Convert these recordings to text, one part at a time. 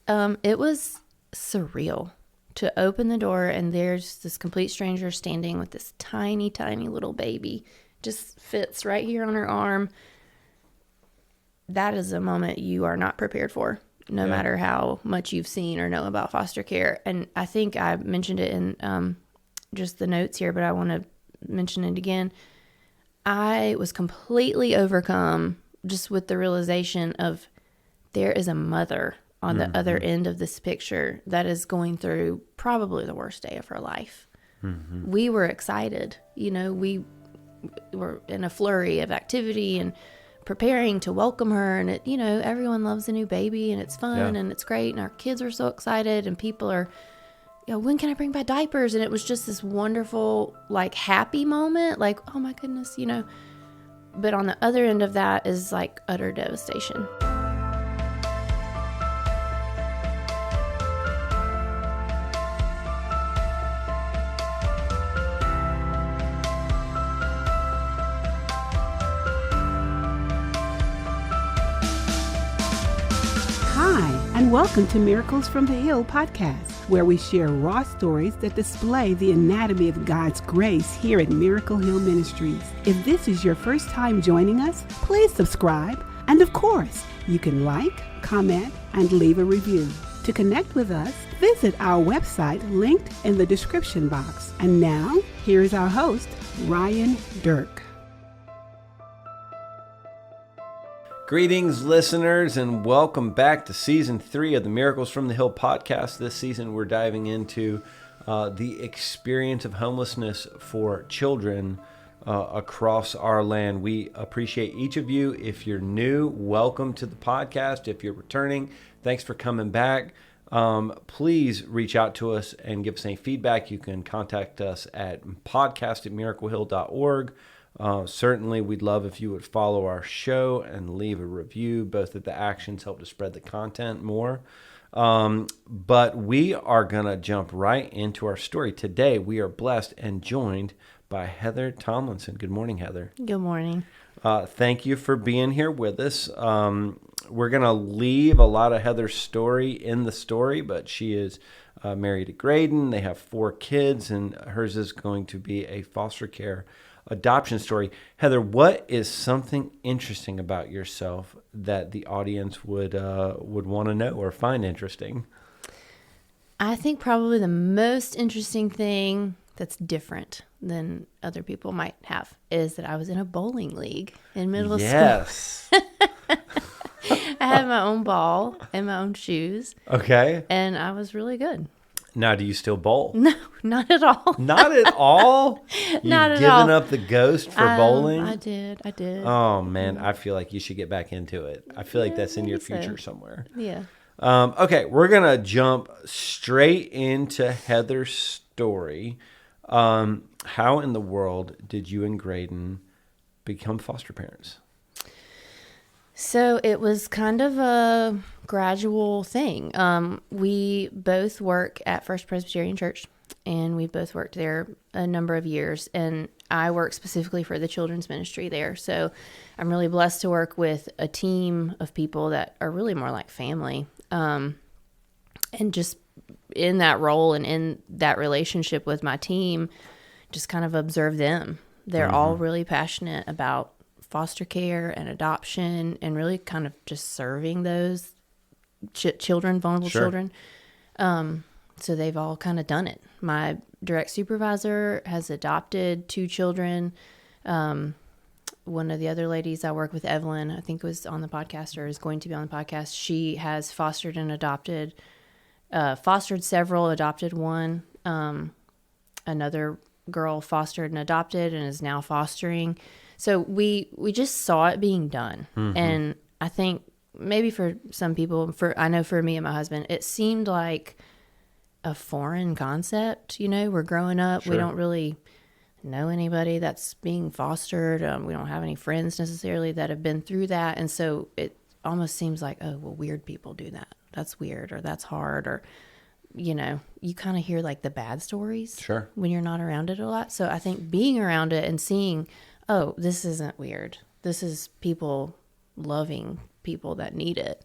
It was surreal to open the door and there's this complete stranger standing with this tiny, tiny little baby. Just fits right here on her arm. That is a moment you are not prepared for, no matter how much you've seen or know about foster care. And I think I mentioned it in just the notes here, but I want to mention it again. I was completely overcome just with the realization of there is a mother on the other end of this picture that is going through probably the worst day of her life. We were excited. We were in a flurry of activity and preparing to welcome her. And, everyone loves a new baby and it's fun and it's great. And our kids are so excited and people are, when can I bring back diapers? And it was just this wonderful, happy moment. Oh my goodness, But on the other end of that is utter devastation. And welcome to Miracles from the Hill podcast, where we share raw stories that display the anatomy of God's grace here at Miracle Hill Ministries. If this is your first time joining us, please subscribe. And of course, you can like, comment, and leave a review. To connect with us, visit our website linked in the description box. And now, here is our host, Ryan Dirk. Greetings, listeners, and welcome back to Season 3 of the Miracles from the Hill podcast. This season, we're diving into the experience of homelessness for children across our land. We appreciate each of you. If you're new, welcome to the podcast. If you're returning, thanks for coming back. Please reach out to us and give us any feedback. You can contact us at podcast@miraclehill.org. Certainly, we'd love if you would follow our show and leave a review. Both of the actions help to spread the content more. But we are going to jump right into our story. Today, we are blessed and joined by Heather Tomlinson. Good morning, Heather. Good morning. Thank you for being here with us. We're going to leave a lot of Heather's story in the story, but she is married to Graydon. They have 4 kids, and hers is going to be a foster care adoption story. Heather, what is something interesting about yourself that the audience would want to know or find interesting? I think probably the most interesting thing that's different than other people might have is that I was in a bowling league in middle school. Yes. I had my own ball and my own shoes. Okay. And I was really good. Now, do you still bowl? No, not at all. Not at all? Not at You've all. given up the ghost for bowling? I did. Oh, man, I feel like you should get back into it. I feel like that's in your future somewhere. Yeah. Okay, we're going to jump straight into Heather's story. How in the world did you and Graydon become foster parents? So it was kind of a gradual thing. We both work at First Presbyterian Church, and we both worked there a number of years. And I work specifically for the children's ministry there. So I'm really blessed to work with a team of people that are really more like family. And just in that role and in that relationship with my team, just kind of observe them. They're all really passionate about foster care and adoption and really kind of just serving those children, vulnerable children. So they've all kind of done it. My direct supervisor has adopted 2 children. One of the other ladies I work with, Evelyn, I think was on the podcast or is going to be on the podcast. She has fostered and adopted, fostered several, adopted 1. Another girl fostered and adopted and is now fostering. So we just saw it being done. And I think maybe for some people, I know for me and my husband, it seemed like a foreign concept. We're growing up. Sure. We don't really know anybody that's being fostered. We don't have any friends necessarily that have been through that. And so it almost seems like, oh, well, weird people do that. That's weird or that's hard or, you kind of hear like the bad stories when you're not around it a lot. So I think being around it and seeing, oh, this isn't weird. This is people loving people that need it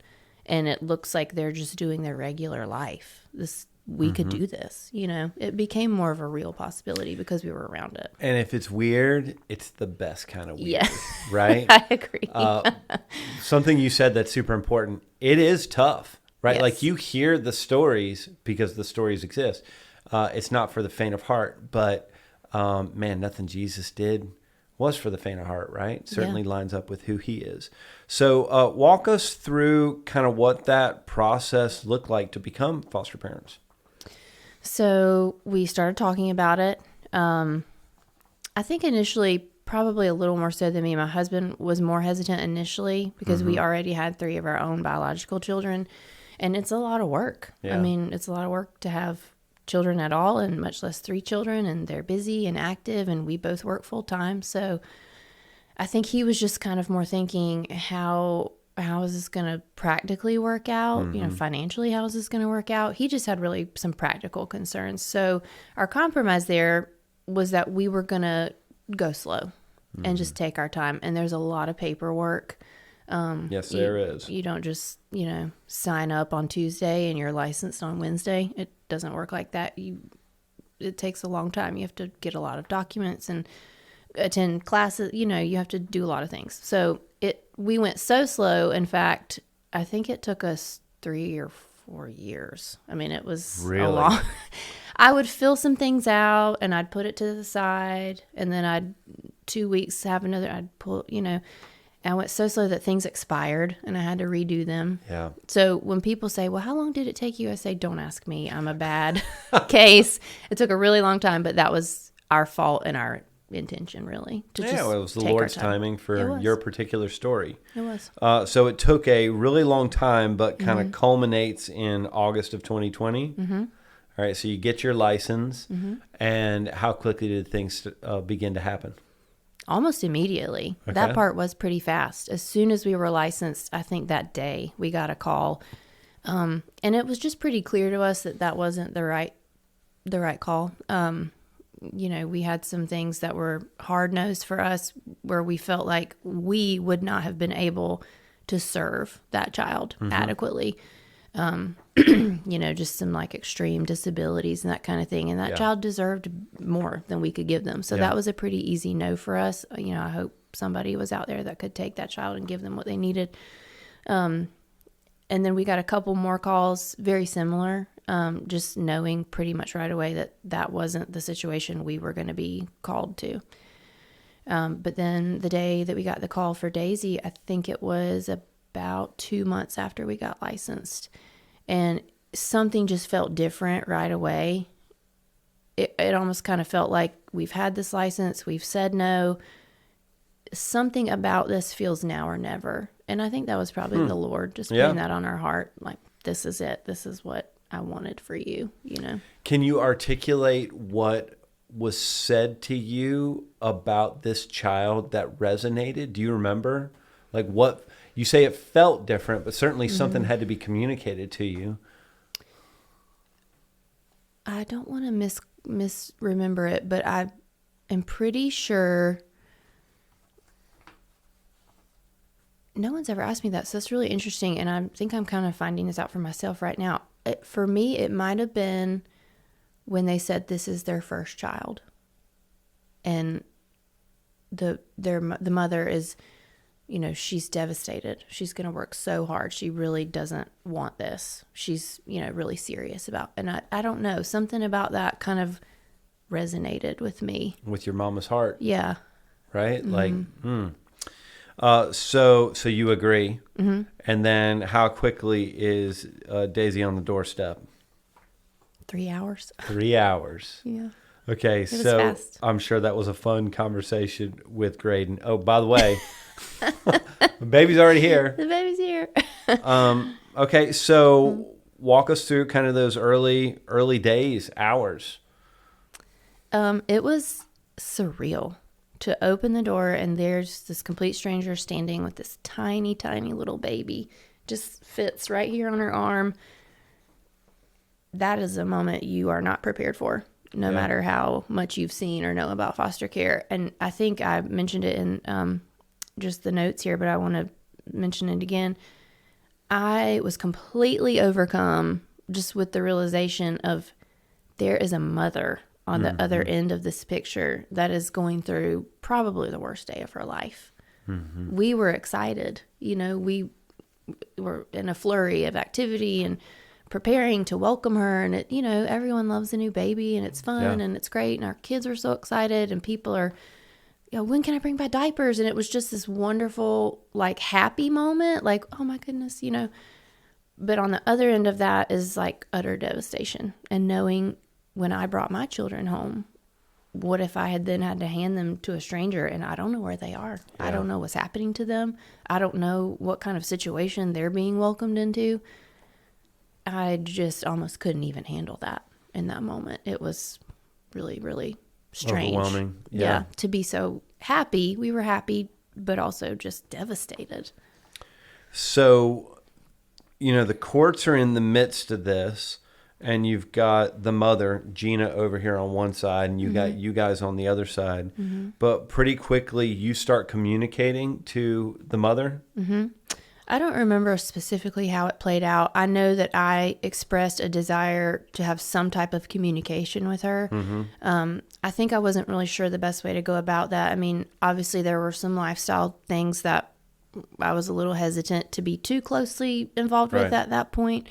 and it looks like they're just doing their regular life. We could do this, it became more of a real possibility because we were around it. And if it's weird, it's the best kind of weird, Yeah. right? I agree. Something you said that's super important. It is tough, right? Yes. Like you hear the stories because the stories exist. It's not for the faint of heart, but man, nothing Jesus did was for the faint of heart, right? Certainly lines up with who he is. So walk us through kind of what that process looked like to become foster parents. So we started talking about it. I think initially, probably a little more so than me. My husband was more hesitant initially because we already had 3 of our own biological children, and it's a lot of work. Yeah. I mean, it's a lot of work to have children at all, and much less 3 children, and they're busy and active, and we both work full time. So I think he was just kind of more thinking, how is this going to practically work out? Financially, how is this going to work out? He just had really some practical concerns. So our compromise there was that we were going to go slow and just take our time. And there's a lot of paperwork. Yes, there is. You don't just, sign up on Tuesday and you're licensed on Wednesday. It doesn't work like that. It takes a long time. You have to get a lot of documents and attend classes. You have to do a lot of things. So we went so slow. In fact, I think it took us 3 or 4 years. I mean, it was really a long. I would fill some things out and I'd put it to the side, and then I'd 2 weeks have another. I'd pull. I went so slow that things expired and I had to redo them. Yeah. So when people say, "Well, how long did it take you?" I say, "Don't ask me. I'm a bad case." It took a really long time, but that was our fault and our intention, really. It was the Lord's timing for your particular story. It was. So it took a really long time, but kind of culminates in August of 2020. All right, so you get your license, and how quickly did things begin to happen? Almost immediately. Okay. That part was pretty fast. As soon as we were licensed, I think that day we got a call, and it was just pretty clear to us that wasn't the right call. We had some things that were hard-nosed for us where we felt like we would not have been able to serve that child adequately. Just some like extreme disabilities and that kind of thing. And that child deserved more than we could give them. So that was a pretty easy no for us. I hope somebody was out there that could take that child and give them what they needed. And then we got a couple more calls, very similar, just knowing pretty much right away that wasn't the situation we were going to be called to. But then the day that we got the call for Daisy, I think it was about 2 months after we got licensed, and something just felt different right away. It almost kind of felt like we've had this license, we've said no. Something about this feels now or never. And I think that was probably the Lord just putting that on our heart. Like, this is it. This is what I wanted for you, Can you articulate what was said to you about this child that resonated? Do you remember? Like, what you say it felt different, but certainly something had to be communicated to you. I don't want to misremember it, but I am pretty sure no one's ever asked me that. So that's really interesting. And I think I'm kind of finding this out for myself right now. For me, it might have been when they said this is their first child. And the mother is, she's devastated. She's going to work so hard. She really doesn't want this. She's, really serious about, and I don't know, something about that kind of resonated with me. With your mama's heart. Yeah. Right? So you agree. And then how quickly is Daisy on the doorstep? 3 hours. 3 hours. Yeah. Okay, so fast. I'm sure that was a fun conversation with Graydon. Oh, by the way, the baby's already here. The baby's here. Okay, so walk us through kind of those early days, hours. It was surreal to open the door and there's this complete stranger standing with this tiny, tiny little baby. Just fits right here on her arm. That is a moment you are not prepared for, no matter how much you've seen or know about foster care. And I think I mentioned it in just the notes here, but I want to mention it again. I was completely overcome just with the realization of there is a mother on the other end of this picture that is going through probably the worst day of her life. We were excited. We were in a flurry of activity and preparing to welcome her. And, everyone loves a new baby and it's fun and it's great. And our kids are so excited and people are, when can I bring back diapers? And it was just this wonderful, like, happy moment. Like, oh my goodness, But on the other end of that is like utter devastation. And knowing when I brought my children home, what if I had then had to hand them to a stranger and I don't know where they are? Yeah. I don't know what's happening to them. I don't know what kind of situation they're being welcomed into. I just almost couldn't even handle that in that moment. It was really, really strange. Overwhelming. Yeah. To be so happy. We were happy, but also just devastated. So, the courts are in the midst of this. And you've got the mother, Gina, over here on one side, and you got you guys on the other side. But pretty quickly, you start communicating to the mother. I don't remember specifically how it played out. I know that I expressed a desire to have some type of communication with her. I think I wasn't really sure the best way to go about that. I mean, obviously, there were some lifestyle things that I was a little hesitant to be too closely involved with at that point.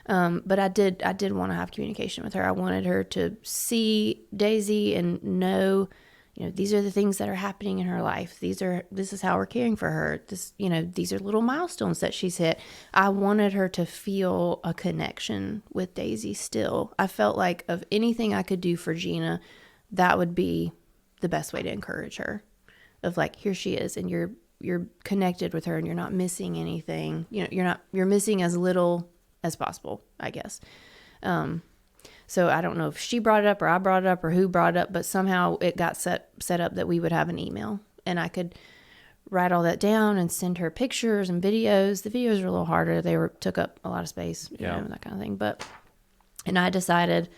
But I did want to have communication with her. I wanted her to see Daisy and know, these are the things that are happening in her life. This is how we're caring for her. These are little milestones that she's hit. I wanted her to feel a connection with Daisy still. I felt like of anything I could do for Gina, that would be the best way to encourage her. Of like, here she is, and you're connected with her, and you're not missing anything. You're missing as little as possible, I guess. So I don't know if she brought it up or I brought it up or who brought it up, but somehow it got set up that we would have an email and I could write all that down and send her pictures and videos. The videos were a little harder. They took up a lot of space, that kind of thing. And I decided,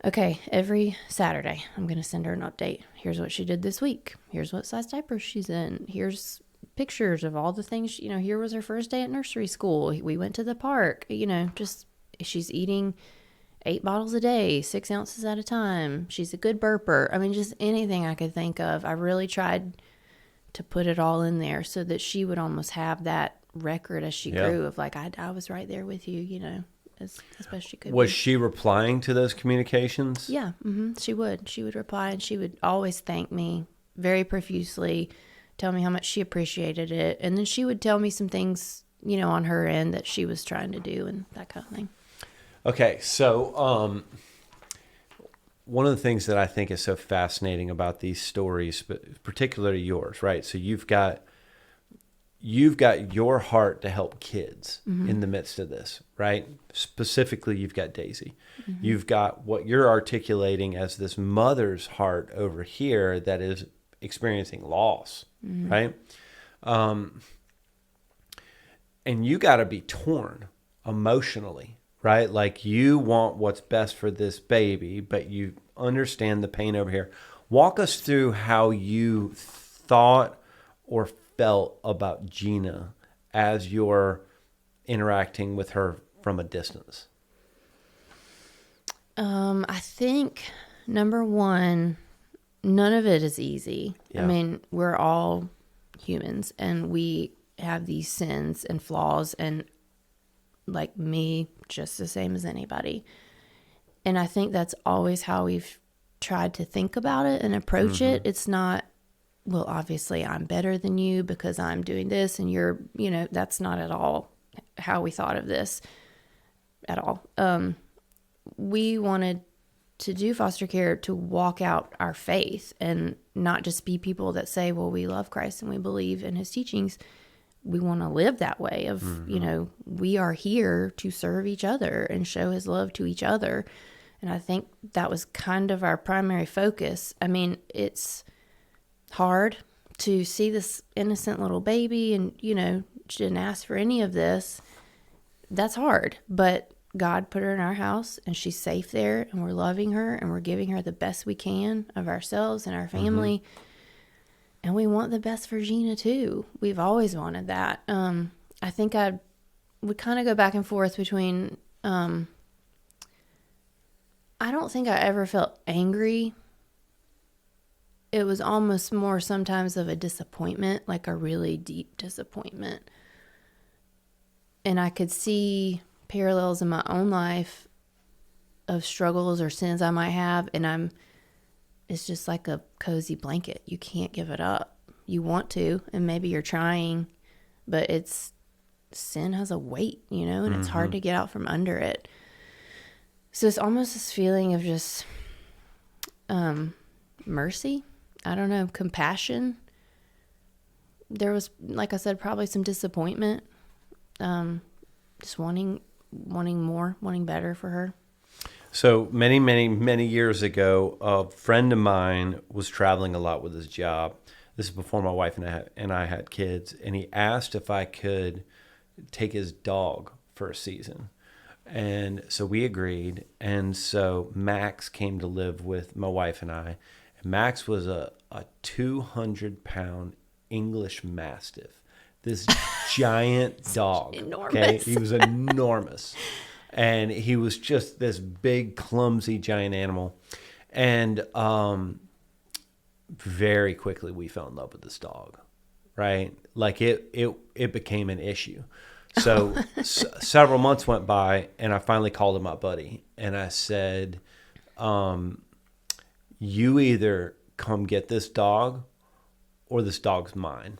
okay, every Saturday I'm going to send her an update. Here's what she did this week. Here's what size diapers she's in. Here's pictures of all the things, here was her first day at nursery school. We went to the park, just she's eating 8 bottles a day, 6 ounces at a time. She's a good burper. I mean, just anything I could think of. I really tried to put it all in there so that she would almost have that record as she grew of like, I was right there with you, as best she could. Was she replying to those communications? Yeah. She would reply and she would always thank me very profusely, tell me how much she appreciated it. And then she would tell me some things, on her end that she was trying to do and that kind of thing. Okay. So, one of the things that I think is so fascinating about these stories, but particularly yours, right? So you've got your heart to help kids in the midst of this, right? Specifically, you've got Daisy. You've got what you're articulating as this mother's heart over here that is experiencing loss, right? And you got to be torn emotionally, right? Like you want what's best for this baby, but you understand the pain over here. Walk us through how you thought or felt about Gina as you're interacting with her from a distance. I think number one, none of it is easy. Yeah. I mean, we're all humans and we have these sins and flaws and like me, just the same as anybody. And I think that's always how we've tried to think about it and approach it. It's not, well, obviously I'm better than you because I'm doing this and you're, that's not at all how we thought of this at all. We wanted to do foster care to walk out our faith and not just be people that say, well, we love Christ and we believe in his teachings. We want to live that way of, we are here to serve each other and show his love to each other. And I think that was kind of our primary focus. I mean, it's hard to see this innocent little baby and, she didn't ask for any of this. That's hard, but God put her in our house and she's safe there and we're loving her and we're giving her the best we can of ourselves and our family. And we want the best for Gina too. We've always wanted that. I think I would kind of go back and forth between, I don't think I ever felt angry. It was almost more sometimes of a disappointment, like a really deep disappointment. And I could see parallels in my own life of struggles or sins I might have. And it's just like a cozy blanket. You can't give it up. You want to, and maybe you're trying, but sin has a weight, and it's hard to get out from under it. So it's almost this feeling of just mercy. I don't know, compassion. There was, like I said, probably some disappointment. Just wanting more, wanting better for her. So many, many, many years ago, a friend of mine was traveling a lot with his job. This is before my wife and I had kids, and he asked if I could take his dog for a season. And so we agreed. And so Max came to live with my wife and I. And Max was a 200-pound English Mastiff. This giant dog. Enormous. Okay? He was enormous. And he was just this big, clumsy, giant animal. And very quickly we fell in love with this dog, right? Like it became an issue. So several months went by, and I finally called him my buddy, and I said, you either come get this dog or this dog's mine.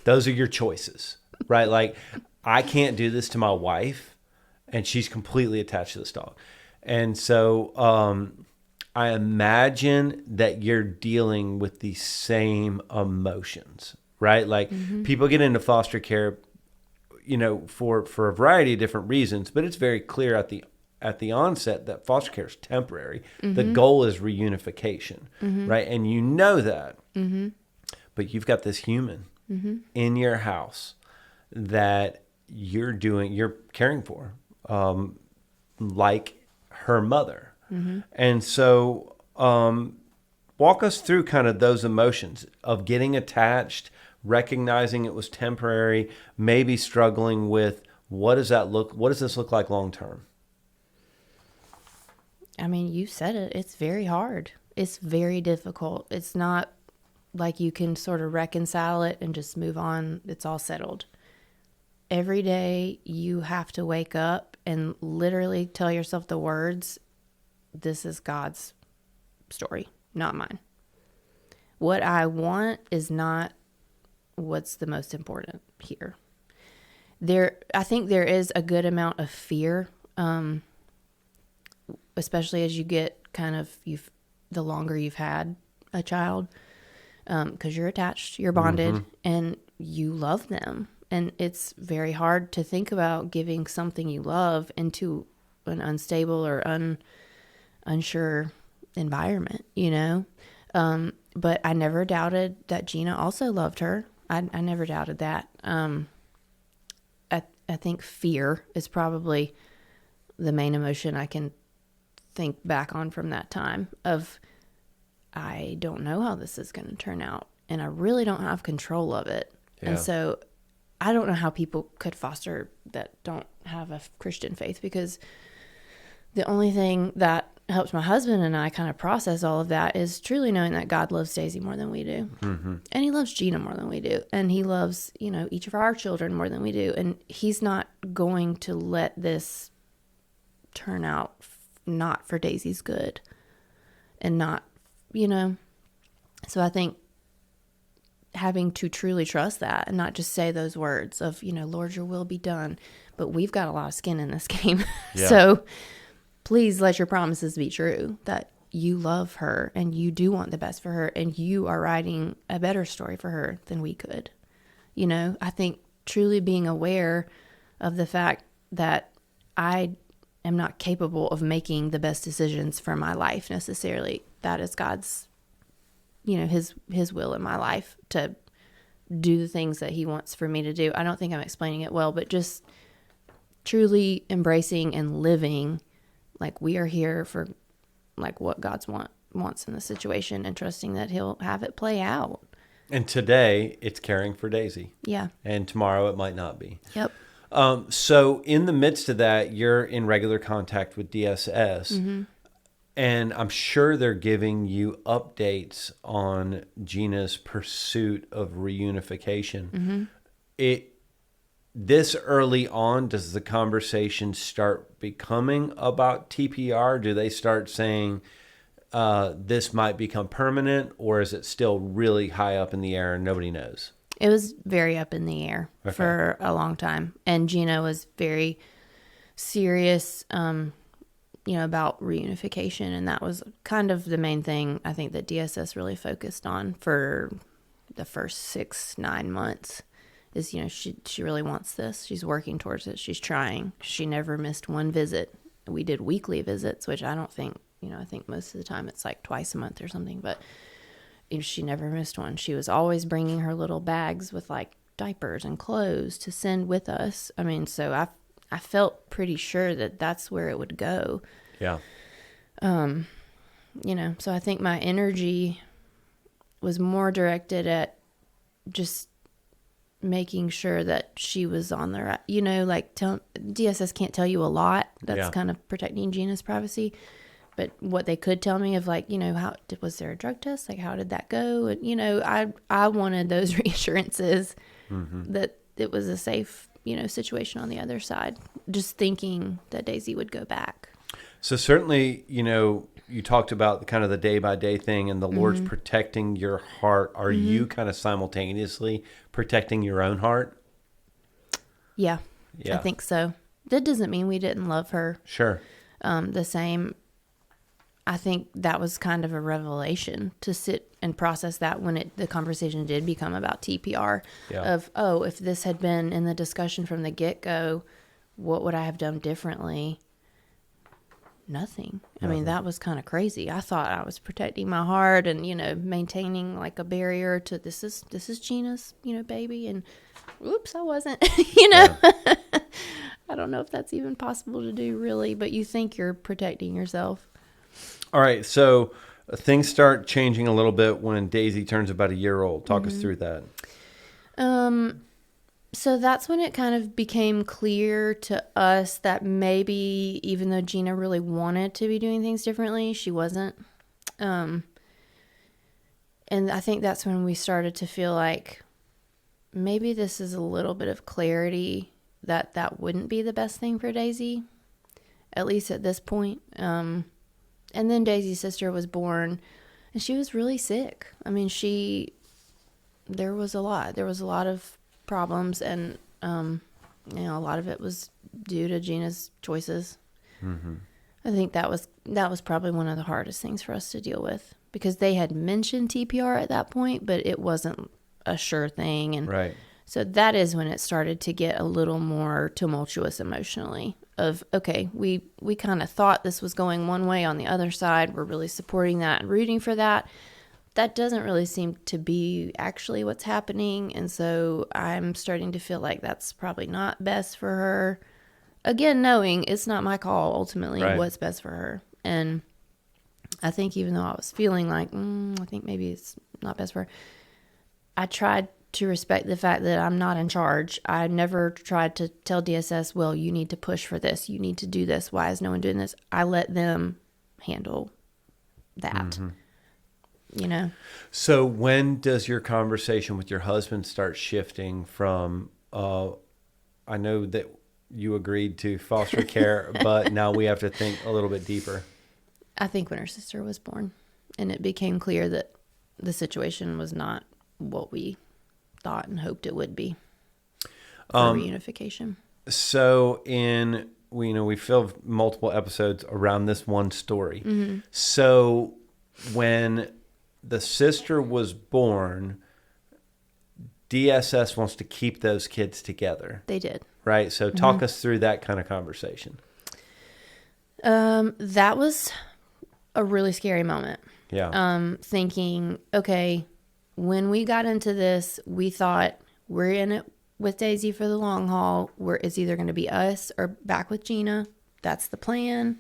Those are your choices, right? Like, I can't do this to my wife, and she's completely attached to this dog. And so I imagine that you're dealing with the same emotions, right? Like, people get into foster care, for a variety of different reasons, but it's very clear at the onset that foster care is temporary. The goal is reunification, right? And you know that, but you've got this human in your house that you're caring for, like her mother. And so walk us through kind of those emotions of getting attached, recognizing it was temporary, maybe struggling with what does this look like long term? I mean, you said it. It's very hard. It's very difficult. It's not like you can sort of reconcile it and just move on. It's all settled. Every day you have to wake up and literally tell yourself the words, this is God's story, not mine. What I want is not what's the most important here. I think there is a good amount of fear, especially as you get the longer you've had a child, because you're attached, you're bonded, and you love them. And it's very hard to think about giving something you love into an unstable or unsure environment, But I never doubted that Gina also loved her. I never doubted that. I think fear is probably the main emotion I can think back on from that time of, I don't know how this is going to turn out, and I really don't have control of it. Yeah. And so I don't know how people could foster that don't have a Christian faith, because the only thing that helps my husband and I kind of process all of that is truly knowing that God loves Daisy more than we do. And he loves Gina more than we do. And he loves, each of our children more than we do. And he's not going to let this turn out not for Daisy's good and not, So I think having to truly trust that and not just say those words of, Lord, your will be done. But we've got a lot of skin in this game. Yeah. So please let your promises be true, that you love her and you do want the best for her, and you are writing a better story for her than we could. I think truly being aware of the fact that I am not capable of making the best decisions for my life necessarily. That is God's, his will in my life to do the things that he wants for me to do. I don't think I'm explaining it well, but just truly embracing and living like we are here for like what God's wants in the situation, and trusting that he'll have it play out. And today it's caring for Daisy. Yeah. And tomorrow it might not be. Yep. So in the midst of that, you're in regular contact with DSS, and I'm sure they're giving you updates on Gina's pursuit of reunification. This early on, does the conversation start becoming about TPR? Do they start saying this might become permanent, or is it still really high up in the air and nobody knows? It was very up in the air for a long time. And Gina was very serious, about reunification. And that was kind of the main thing I think that DSS really focused on for the first 6-9 months is, she really wants this. She's working towards it. She's trying. She never missed one visit. We did weekly visits, which I don't think, I think most of the time it's like twice a month or something, but she never missed one. She was always bringing her little bags with like diapers and clothes to send with us. I mean, so I felt pretty sure that that's where it would go. Yeah. So I think my energy was more directed at just making sure that she was on the right, DSS can't tell you a lot. That's kind of protecting Gina's privacy. But what they could tell me of how was there a drug test? Like, how did that go? And, I wanted those reassurances that it was a safe, situation on the other side, just thinking that Daisy would go back. So certainly, you talked about kind of the day by day thing and the Lord's protecting your heart. Are you kind of simultaneously protecting your own heart? Yeah, I think so. That doesn't mean we didn't love her. Sure. The same. I think that was kind of a revelation to sit and process that when the conversation did become about TPR of, if this had been in the discussion from the get-go, what would I have done differently? Nothing. I mean, that was kind of crazy. I thought I was protecting my heart and, maintaining like a barrier to this is Gina's, baby. And oops, I wasn't, I don't know if that's even possible to do really, but you think you're protecting yourself. All right. So things start changing a little bit when Daisy turns about a year old. Talk us through that. So that's when it kind of became clear to us that maybe even though Gina really wanted to be doing things differently, she wasn't. And I think that's when we started to feel like maybe this is a little bit of clarity that wouldn't be the best thing for Daisy, at least at this point. And then Daisy's sister was born and she was really sick. I mean, there was a lot of problems, and a lot of it was due to Gina's choices. I think that was probably one of the hardest things for us to deal with, because they had mentioned TPR at that point, but it wasn't a sure thing, and so that is when it started to get a little more tumultuous emotionally. Of okay, we kind of thought this was going one way on the other side. We're really supporting that and rooting for that. That doesn't really seem to be actually what's happening. And so I'm starting to feel like that's probably not best for her. Again, knowing it's not my call ultimately what's best for her. And I think even though I was feeling like, I think maybe it's not best for her, I tried to respect the fact that I'm not in charge. I never tried to tell DSS, well, you need to push for this. You need to do this. Why is no one doing this? I let them handle that. So when does your conversation with your husband start shifting from, I know that you agreed to foster care, but now we have to think a little bit deeper? I think when her sister was born, and it became clear that the situation was not what we thought and hoped it would be for reunification. So we filmed multiple episodes around this one story. So when the sister was born, DSS wants to keep those kids together. They did. Right? So talk us through that kind of conversation. That was a really scary moment. Yeah. Thinking, okay, when we got into this, we thought we're in it with Daisy for the long haul. It's either going to be us or back with Gina. That's the plan.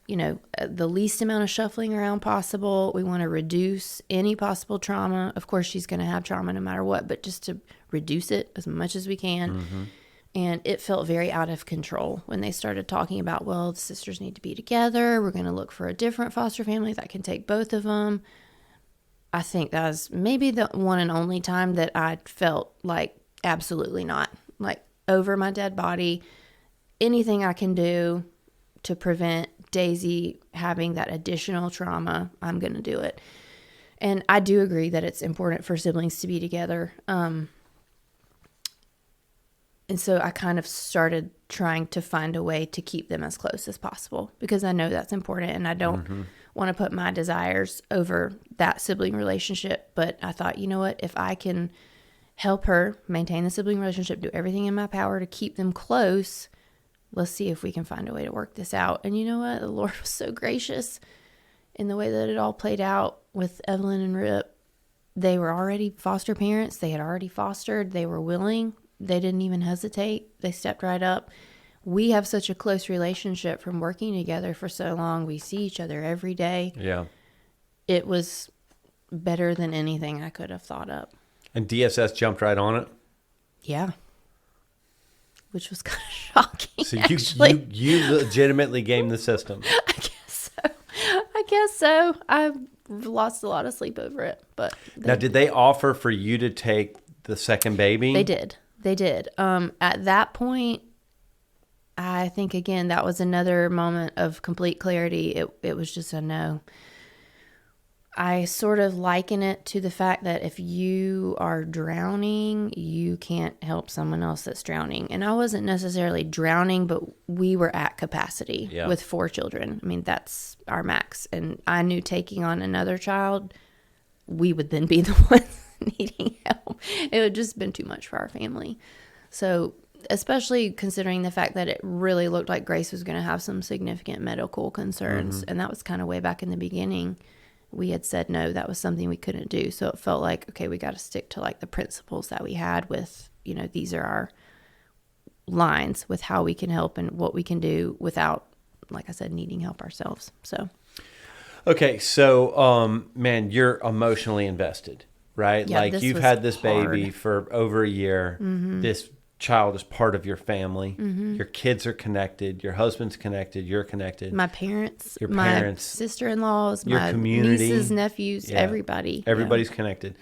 The least amount of shuffling around possible. We want to reduce any possible trauma. Of course, she's going to have trauma no matter what, but just to reduce it as much as we can. And it felt very out of control when they started talking about, well, the sisters need to be together. We're going to look for a different foster family that can take both of them. I think that was maybe the one and only time that I felt like absolutely not. Like, over my dead body, anything I can do to prevent Daisy having that additional trauma, I'm going to do it. And I do agree that it's important for siblings to be together. And so I kind of started trying to find a way to keep them as close as possible, because I know that's important and I don't want to put my desires over that sibling relationship. But I thought, you know what, if I can help her maintain the sibling relationship, do everything in my power to keep them close, let's see if we can find a way to work this out. And you know what? The Lord was so gracious in the way that it all played out with Evelyn and Rip. They were already foster parents. They had already fostered. They were willing. They didn't even hesitate. They stepped right up. We have such a close relationship from working together for so long. We see each other every day. Yeah. It was better than anything I could have thought up. And DSS jumped right on it? Yeah. Which was kind of shocking, So actually. you legitimately gamed the system. I guess so. I've lost a lot of sleep over it. But Now, did they offer for you to take the second baby? They did. They did. At that point, I think, again, that was another moment of complete clarity. It was just a no. I sort of liken it to the fact that if you are drowning, you can't help someone else that's drowning. And I wasn't necessarily drowning, but we were at capacity with 4 children. I mean, that's our max. And I knew taking on another child, we would then be the ones needing help. It would just been too much for our family. So, especially considering the fact that it really looked like Grace was going to have some significant medical concerns. And that was kind of way back in the beginning. We had said no, that was something we couldn't do. So it felt like, okay, we got to stick to like the principles that we had with, you know, these are our lines with how we can help and what we can do without, like I said, needing help ourselves. So. Okay. So, man, you're emotionally invested, right? Yeah, like, you've had this hard. baby for over a year. This child is part of your family. Your kids are connected. Your husband's connected. You're connected. My parents, Your my parents, sister-in-laws, your my community, nieces, nephews, everybody. Everybody's connected.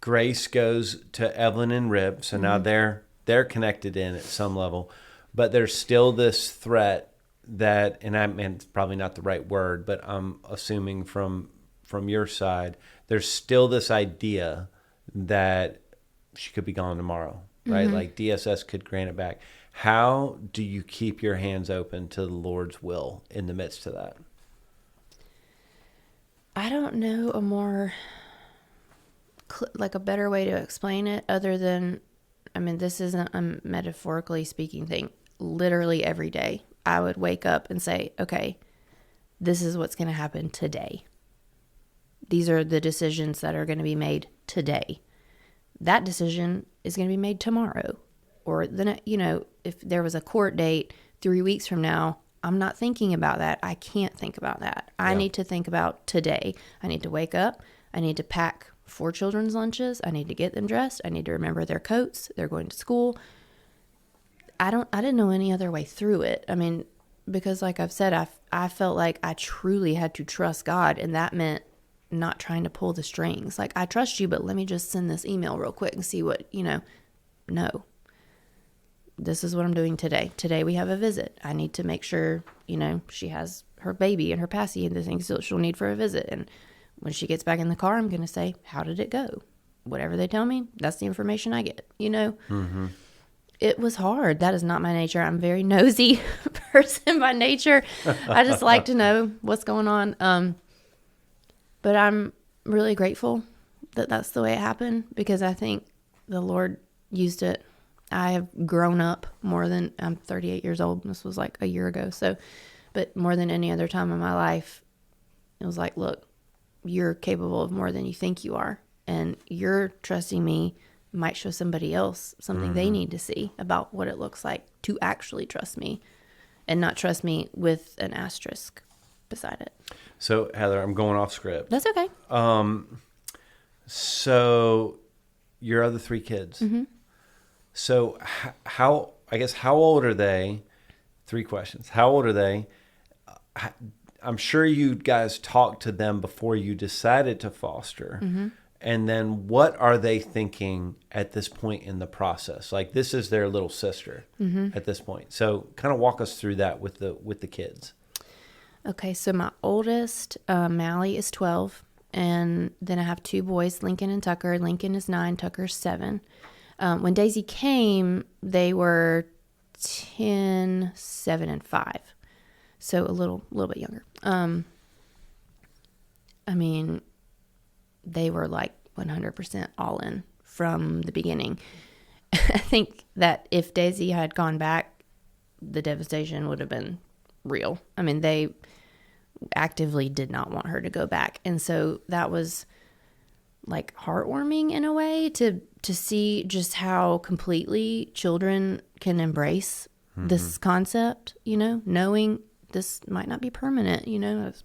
Grace goes to Evelyn and Rib, so now they're connected in at some level, but there's still this threat that, and it's probably not the right word, but I'm assuming from your side, there's still this idea that she could be gone tomorrow, right? Like, DSS could grant it back. How do you keep your hands open to the Lord's will in the midst of that? I don't know a more, like a better way to explain it other than, I mean, this isn't a metaphorically speaking thing. Literally every day I would wake up and say, okay, this is what's going to happen today. These are the decisions that are going to be made today. That decision is going to be made tomorrow. Or, if there was a court date 3 weeks from now, I'm not thinking about that. I can't think about that. I need to think about today. I need to wake up. I need to pack 4 children's lunches. I need to get them dressed. I need to remember their coats. They're going to school. I didn't know any other way through it. I mean, because like I've said, I felt like I truly had to trust God, and that meant not trying to pull the strings. Like, I trust you, but let me just send this email real quick and see what, no. This is what I'm doing today. Today we have a visit. I need to make sure, she has her baby and her passy and the things that she'll need for a visit. And when she gets back in the car, I'm going to say, how did it go? Whatever they tell me, that's the information I get, It was hard. That is not my nature. I'm a very nosy person by nature. I just like to know what's going on. But I'm really grateful that that's the way it happened, because I think the Lord used it. I have grown up more than, I'm 38 years old. This was like a year ago. So, but more than any other time in my life, it was like, look, you're capable of more than you think you are. And you're trusting me might show somebody else something they need to see about what it looks like to actually trust me, and not trust me with an asterisk beside it. So, Heather, I'm going off script. That's okay. So your other 3 kids. So how old are they? 3 questions. How old are they? I'm sure you guys talked to them before you decided to foster. And then what are they thinking at this point in the process? Like, this is their little sister at this point. So kind of walk us through that with the kids. Okay, so my oldest, Mally, is 12. And then I have 2 boys, Lincoln and Tucker. Lincoln is 9, Tucker's 7. When Daisy came, they were 10, 7, and 5. So a little bit younger. I mean, they were like 100% all in from the beginning. I think that if Daisy had gone back, the devastation would have been real. I mean, they actively did not want her to go back. And so that was like heartwarming in a way to see just how completely children can embrace this concept, knowing this might not be permanent,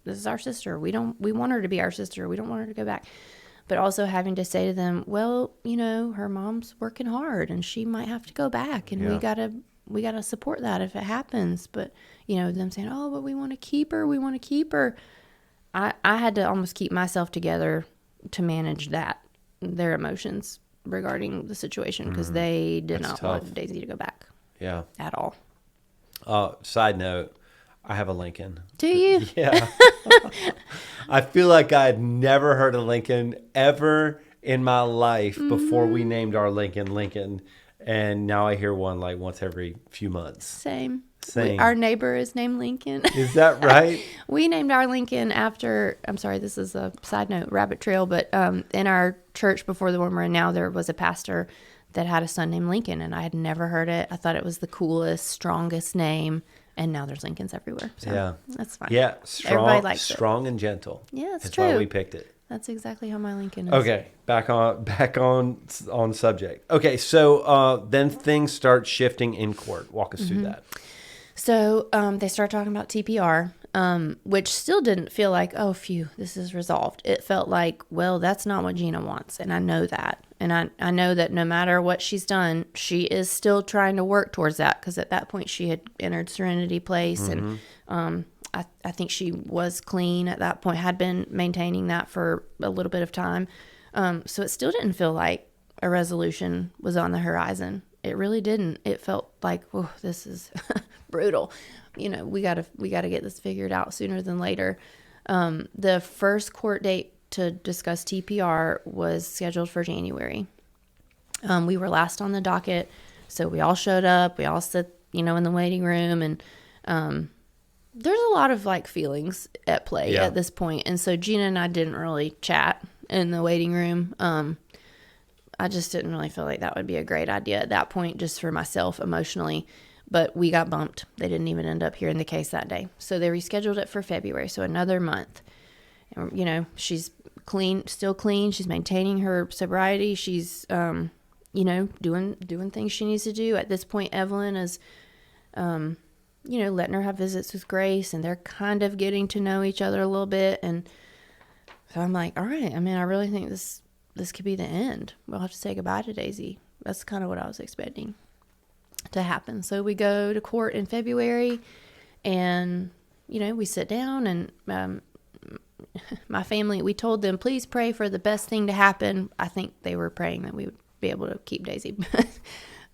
this is our sister. We want her to be our sister. We don't want her to go back. But also having to say to them, well, her mom's working hard and she might have to go back, and we gotta support that if it happens. But, them saying, oh, but we want to keep her. We want to keep her. I had to almost keep myself together to manage their emotions regarding the situation, because they did not want Daisy to go back. Yeah. At all. Side note, I have a Lincoln. Do you? Yeah. I feel like I had never heard of Lincoln ever in my life before we named our Lincoln. And now I hear one like once every few months. Same. Same. Our neighbor is named Lincoln. Is that right? We named our Lincoln after, I'm sorry, this is a side note, rabbit trail, but in our church before the one we're in now, there was a pastor that had a son named Lincoln, and I had never heard it. I thought it was the coolest, strongest name, and now there's Lincolns everywhere. So yeah. That's fine. Yeah, Everybody likes strong and gentle. Yeah, that's true. That's why we picked it. That's exactly how my Lincoln is. Okay, back on subject. Okay, so then things start shifting in court. Walk us through that. So they start talking about TPR, which still didn't feel like, oh, phew, this is resolved. It felt like, well, that's not what Gina wants, and I know that. And I know that no matter what she's done, she is still trying to work towards that, because at that point she had entered Serenity Place, and I think she was clean at that point, had been maintaining that for a little bit of time. So it still didn't feel like a resolution was on the horizon. It really didn't. It felt like, oh, this is brutal. We gotta get this figured out sooner than later. The first court date to discuss TPR was scheduled for January. We were last on the docket, so we all showed up. We all sit, in the waiting room, and there's a lot of like feelings at play at this point. And so Gina and I didn't really chat in the waiting room. I just didn't really feel like that would be a great idea at that point, just for myself emotionally. But we got bumped. They didn't even end up hearing the case that day. So they rescheduled it for February, so another month. And, she's clean, still clean. She's maintaining her sobriety. She's, doing things she needs to do. At this point, Evelyn is, letting her have visits with Grace, and they're kind of getting to know each other a little bit. And so I'm like, all right, I really think this could be the end. We'll have to say goodbye to Daisy. That's kind of what I was expecting to happen. So we go to court in February, and, we sit down, and my family, we told them, please pray for the best thing to happen. I think they were praying that we would be able to keep Daisy.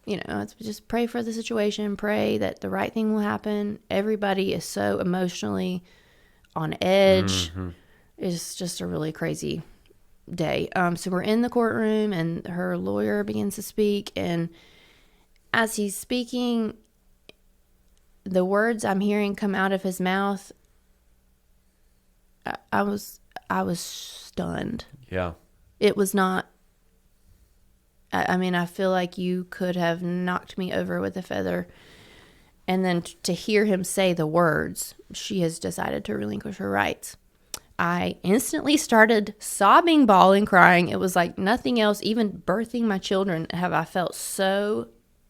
It's just pray for the situation, pray that the right thing will happen. Everybody is so emotionally on edge. It's just a really crazy day. So we're in the courtroom, and her lawyer begins to speak, and as he's speaking, the words I'm hearing come out of his mouth, I was stunned. Yeah. It was not, I feel like you could have knocked me over with a feather. And then to hear him say the words, she has decided to relinquish her rights, I instantly started sobbing, bawling, crying. It was like nothing else, even birthing my children, have I felt so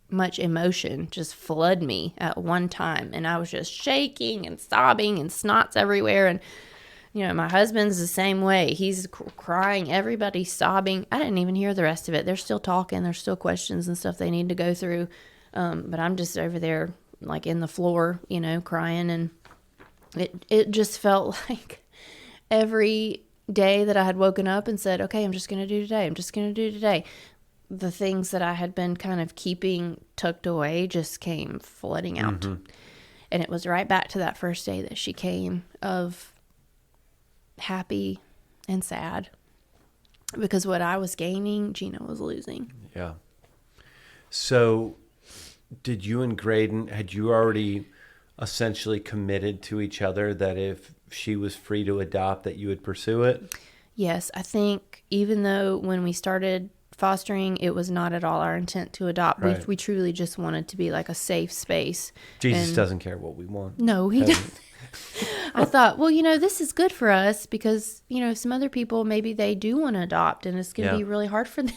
much emotion just flood me at one time. And I was just shaking and sobbing and snots everywhere. And My husband's the same way. He's crying. Everybody's sobbing. I didn't even hear the rest of it. They're still talking. There's still questions and stuff they need to go through. But I'm just over there, like in the floor, crying. And it just felt like every day that I had woken up and said, okay, I'm just going to do today. I'm just going to do today. The things that I had been kind of keeping tucked away just came flooding out. Mm-hmm. And it was right back to that first day that she came of happy and sad, because what I was gaining, Gina was losing. Yeah. So did you and Graydon, had you already essentially committed to each other that if she was free to adopt, that you would pursue it? Yes. I think even though when we started fostering, it was not at all our intent to adopt. Right. We truly just wanted to be like a safe space. Jesus doesn't care what we want. No, he doesn't. I thought, well, this is good for us because, some other people, maybe they do want to adopt and it's going to be really hard for them.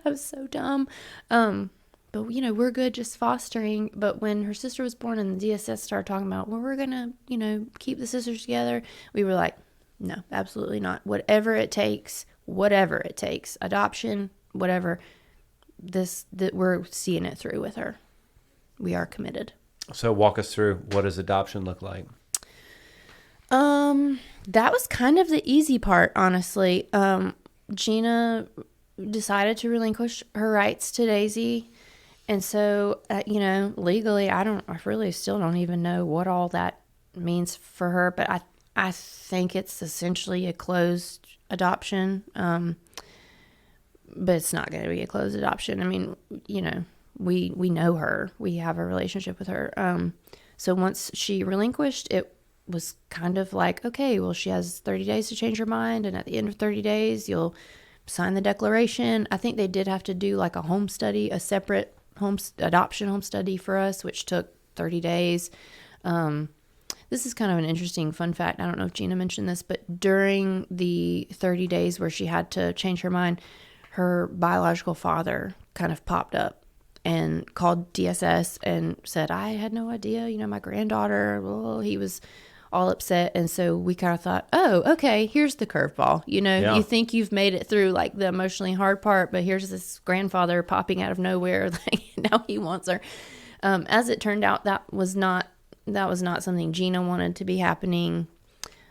I was so dumb. But, we're good just fostering. But when her sister was born and the DSS started talking about, well, we're going to, keep the sisters together, we were like, no, absolutely not. Whatever it takes, adoption, whatever, that we're seeing it through with her. We are committed. So walk us through, what does adoption look like? That was kind of the easy part, honestly. Gina decided to relinquish her rights to Daisy. And so, legally, I really still don't even know what all that means for her, but I think it's essentially a closed adoption. But it's not going to be a closed adoption. I mean, we know her. We have a relationship with her. So once she relinquished, it was kind of like, okay, well, she has 30 days to change her mind. And at the end of 30 days, you'll sign the declaration. I think they did have to do like a home study, a separate adoption home study for us, which took 30 days. This is kind of an interesting fun fact. I don't know if Gina mentioned this, but during the 30 days where she had to change her mind, her biological father kind of popped up and called DSS and said, I had no idea, my granddaughter, well, he was all upset. And so we kind of thought, oh, okay, here's the curveball. You think you've made it through like the emotionally hard part, but here's this grandfather popping out of nowhere. Like, now he wants her. As it turned out, that was not something Gina wanted to be happening.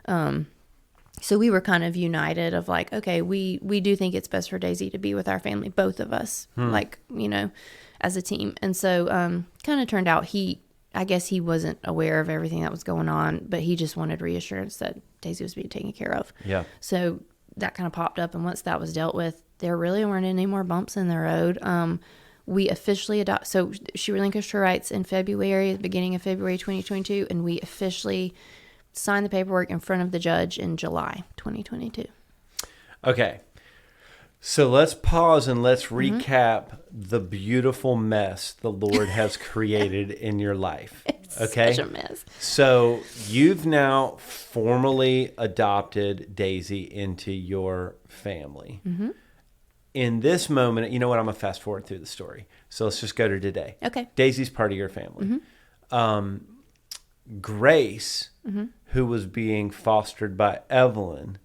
So we were kind of united of like, okay, we do think it's best for Daisy to be with our family, both of us, like, as a team. And so kind of turned out I guess he wasn't aware of everything that was going on, but he just wanted reassurance that Daisy was being taken care of. Yeah. So that kind of popped up. And once that was dealt with, there really weren't any more bumps in the road. We officially so she relinquished her rights in February, the beginning of February 2022, and we officially signed the paperwork in front of the judge in July 2022. Okay. So let's pause and let's recap the beautiful mess the Lord has created in your life. It's such a mess. So you've now formally adopted Daisy into your family. Mm-hmm. In this moment, you know what? I'm going to fast forward through the story. So let's just go to today. Okay. Daisy's part of your family. Mm-hmm. Grace, who was being fostered by Evelyn,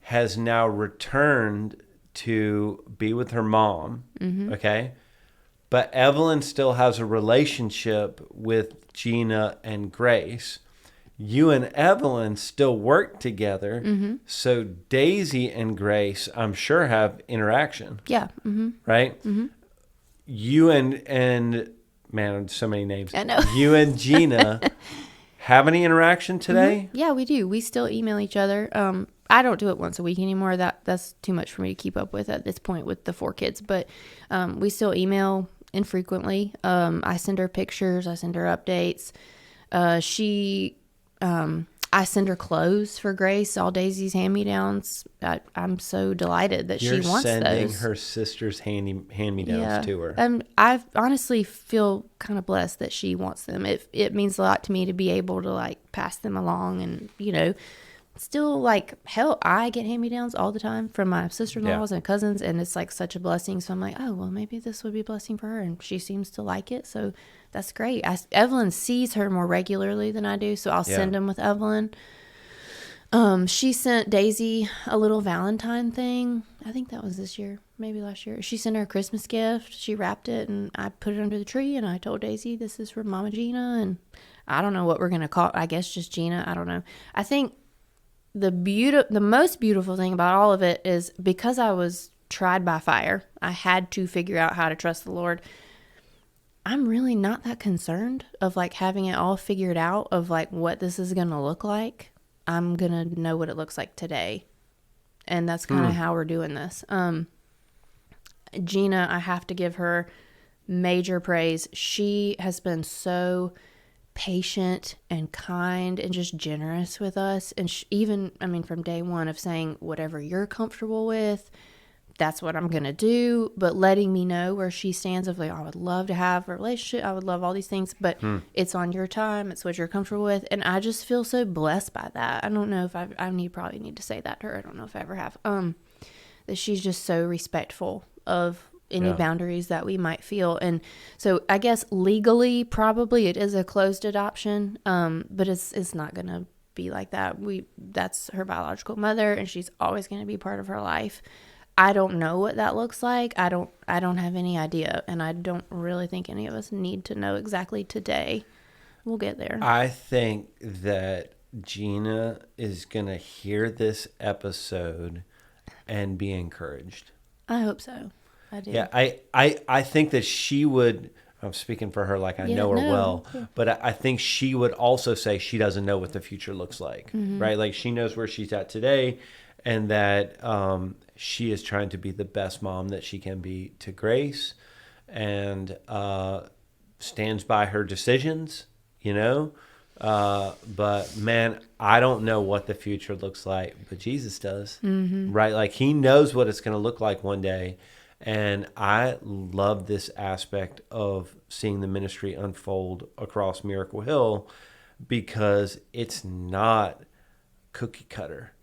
has now returned to be with her mom. Mm-hmm. Okay. But Evelyn still has a relationship with Gina and Grace. You and Evelyn still work together. Mm-hmm. So Daisy and Grace, I'm sure, have interaction. Yeah. Mm-hmm. Right? Mm-hmm. You and man, so many names. I know. You and Gina have any interaction today? Mm-hmm. Yeah, we do. We still email each other. I don't do it once a week anymore. That's too much for me to keep up with at this point with the 4 kids. But we still email infrequently. I send her pictures. I send her updates. I send her clothes for Grace, all Daisy's hand-me-downs. I'm so delighted that she wants those. You're sending her sister's hand-me-downs to her. I honestly feel kind of blessed that she wants them. It means a lot to me to be able to like pass them along and, still like, hell, I get hand-me-downs all the time from my sister-in-laws and cousins, and it's like such a blessing. So I'm like, oh, well, maybe this would be a blessing for her, and she seems to like it. So that's great. Evelyn sees her more regularly than I do, so I'll send them with Evelyn. She sent Daisy a little Valentine thing. I think that was this year, maybe last year. She sent her a Christmas gift. She wrapped it, and I put it under the tree, and I told Daisy, this is from Mama Gina, and I don't know what we're going to call it. I guess just Gina. I don't know. I think the most beautiful thing about all of it is because I was tried by fire, I had to figure out how to trust the Lord. I'm really not that concerned of like having it all figured out of like what this is going to look like. I'm going to know what it looks like today. And that's kind of how we're doing this. Gina, I have to give her major praise. She has been so patient and kind and just generous with us. And even, I mean, from day one of saying, whatever you're comfortable with, that's what I'm going to do. But letting me know where she stands of like, I would love to have a relationship. I would love all these things, but it's on your time. It's what you're comfortable with. And I just feel so blessed by that. I don't know if probably need to say that to her. I don't know if I ever have, that she's just so respectful of any boundaries that we might feel. And so I guess legally, probably it is a closed adoption. But it's not going to be like that. That's her biological mother, and she's always going to be part of her life. I don't know what that looks like. I don't have any idea, and I don't really think any of us need to know exactly today. We'll get there. I think that Gina is going to hear this episode and be encouraged. I hope so. I do. Yeah, I think that she would, I'm speaking for her like I know her well, but I think she would also say she doesn't know what the future looks like, right? Like she knows where she's at today, and that she is trying to be the best mom that she can be to Grace, and stands by her decisions, but man, I don't know what the future looks like, but Jesus does, right? Like he knows what it's going to look like one day. And I love this aspect of seeing the ministry unfold across Miracle Hill because it's not cookie cutter,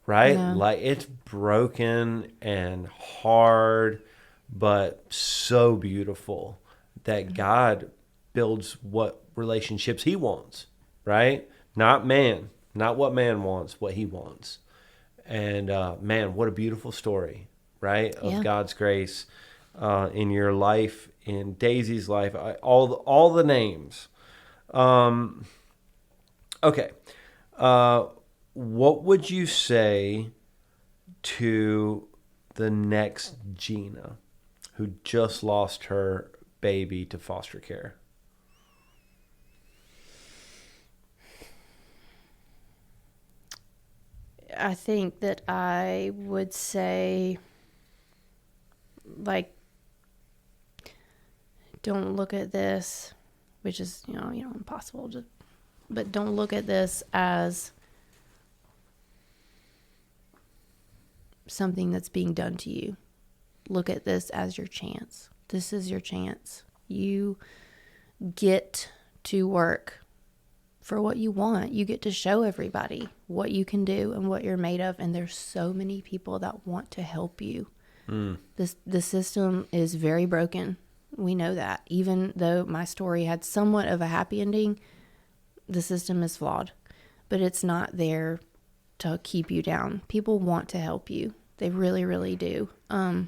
right? No. Like it's broken and hard, but so beautiful that God builds what relationships he wants, right? Not man, not what man wants, what he wants. And man, what a beautiful story, right? Of God's grace in your life, in Daisy's life, all the names. Okay. What would you say to the next Gina who just lost her baby to foster care? I think that I would say, like, don't look at this, which is, impossible to, but don't look at this as something that's being done to you. Look at this as your chance. This is your chance. You get to work for what you want. You get to show everybody what you can do and what you're made of. And there's so many people that want to help you. The system is very broken. We know that. Even though my story had somewhat of a happy ending, the system is flawed. But it's not there to keep you down. People want to help you. They really, really do. And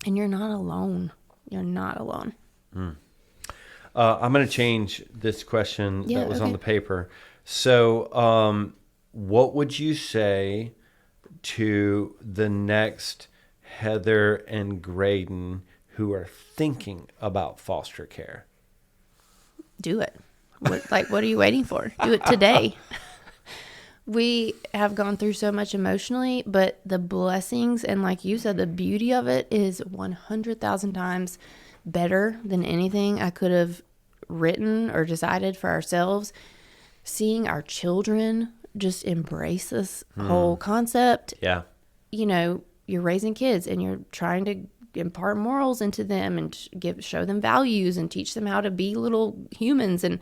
you're not alone. You're not alone. I'm going to change this question that was on the paper. So what would you say to the next Heather and Graydon who are thinking about foster care? Do it. What are you waiting for? Do it today. We have gone through so much emotionally, but the blessings and, like you said, the beauty of it is 100,000 times better than anything I could have written or decided for ourselves. Seeing our children just embrace this whole concept. Yeah. You're raising kids and you're trying to impart morals into them and show them values and teach them how to be little humans. And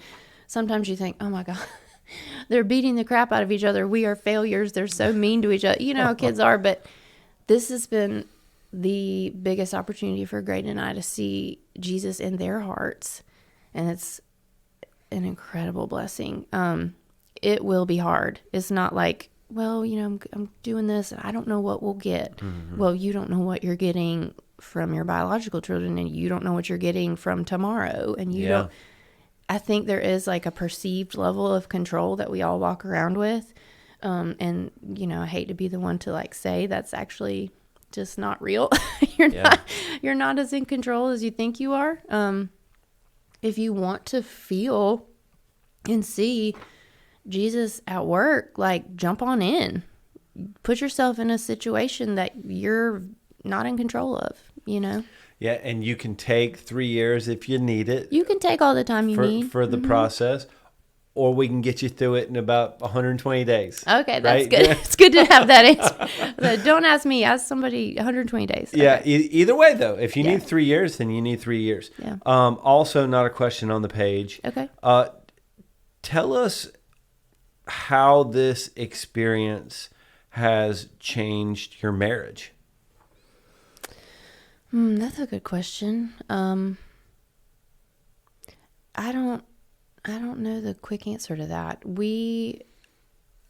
sometimes you think, oh my God, they're beating the crap out of each other. We are failures. They're so mean to each other. You know how kids are. But this has been the biggest opportunity for Graydon and I to see Jesus in their hearts. And it's an incredible blessing. It will be hard. It's not like well, I'm doing this and I don't know what we'll get. Well, you don't know what you're getting from your biological children, and you don't know what you're getting from tomorrow. And you don't, I think there is like a perceived level of control that we all walk around with. And I hate to be the one to like say that's actually just not real. You're not as in control as you think you are. If you want to feel and see Jesus at work, like jump on in, put yourself in a situation that you're not in control of, Yeah, and you can take 3 years if you need it. You can take all the time you need for the process, or we can get you through it in about 120 days. Okay, that's right? good. It's good to have that answer. Don't ask me, ask somebody 120 days. Okay. Yeah, either way, though, if you need 3 years, then you need 3 years. Yeah. Also, not a question on the page. Okay. Tell us how this experience has changed your marriage. That's a good question. I don't know the quick answer to that.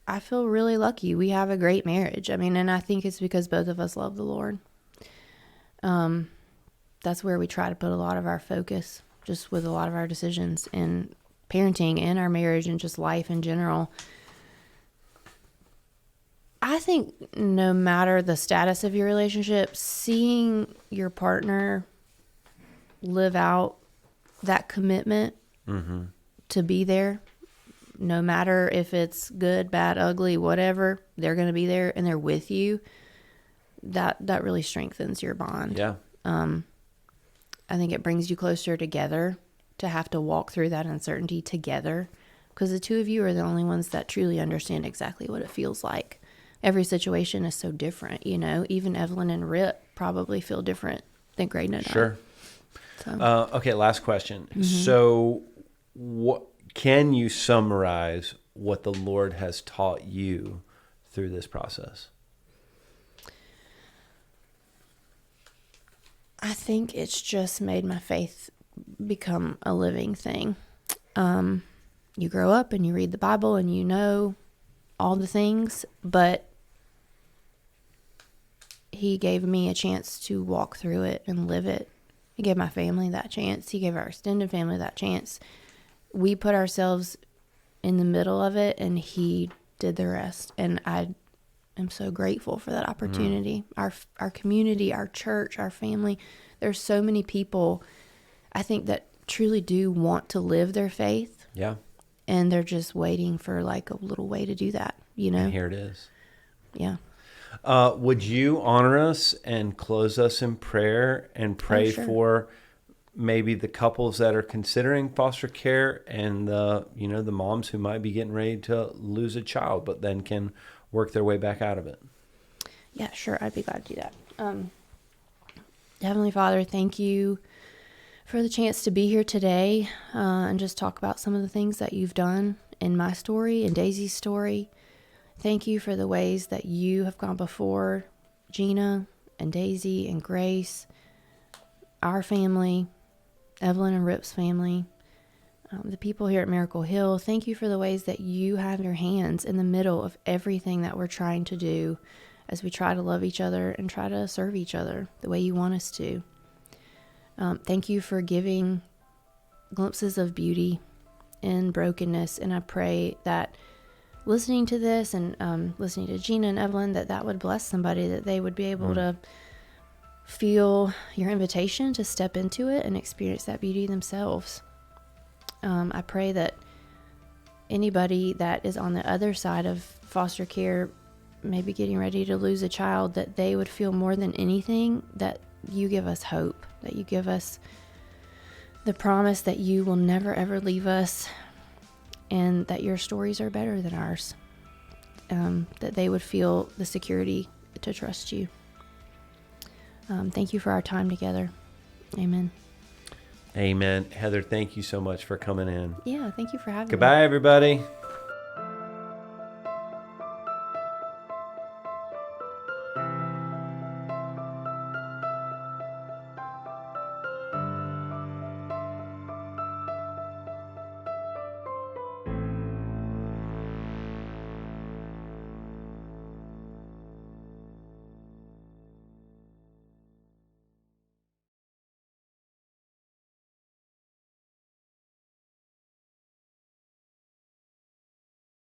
I feel really lucky. We have a great marriage. I mean, and I think it's because both of us love the Lord. That's where we try to put a lot of our focus, just with a lot of our decisions in parenting and our marriage and just life in general. I think no matter the status of your relationship, seeing your partner live out that commitment to be there, no matter if it's good, bad, ugly, whatever, they're going to be there and they're with you. That really strengthens your bond. Yeah. I think it brings you closer together to have to walk through that uncertainty together, because the two of you are the only ones that truly understand exactly what it feels like. Every situation is so different, Even Evelyn and Rip probably feel different than Graydon and I. Sure. So. Okay, last question. So, what can you summarize what the Lord has taught you through this process? I think it's just made my faith become a living thing. You grow up and you read the Bible and you know all the things, but He gave me a chance to walk through it and live it. He gave my family that chance. He gave our extended family that chance. We put ourselves in the middle of it, and He did the rest. And I am so grateful for that opportunity. Our community, our church, our family. There's so many people, I think, that truly do want to live their faith. Yeah. And they're just waiting for like a little way to do that, And here it is. Yeah. Would you honor us and close us in prayer and pray for maybe the couples that are considering foster care and the moms who might be getting ready to lose a child, but then can work their way back out of it? Yeah, sure. I'd be glad to do that. Heavenly Father, thank you for the chance to be here today and just talk about some of the things that you've done in my story and Daisy's story. Thank you for the ways that you have gone before Gina and Daisy and Grace, our family, Evelyn and Rip's family, the people here at Miracle Hill. Thank you for the ways that you have your hands in the middle of everything that we're trying to do as we try to love each other and try to serve each other the way you want us to. Thank you for giving glimpses of beauty in brokenness. And I pray that listening to this and listening to Gina and Evelyn, that would bless somebody, that they would be able to feel your invitation to step into it and experience that beauty themselves. I pray that anybody that is on the other side of foster care, maybe getting ready to lose a child, that they would feel more than anything that you give us hope, that you give us the promise that you will never ever leave us, and that your stories are better than ours, that they would feel the security to trust you. Thank you for our time together. Amen. Amen. Heather, thank you so much for coming in. Yeah, thank you for having me. Goodbye, everybody.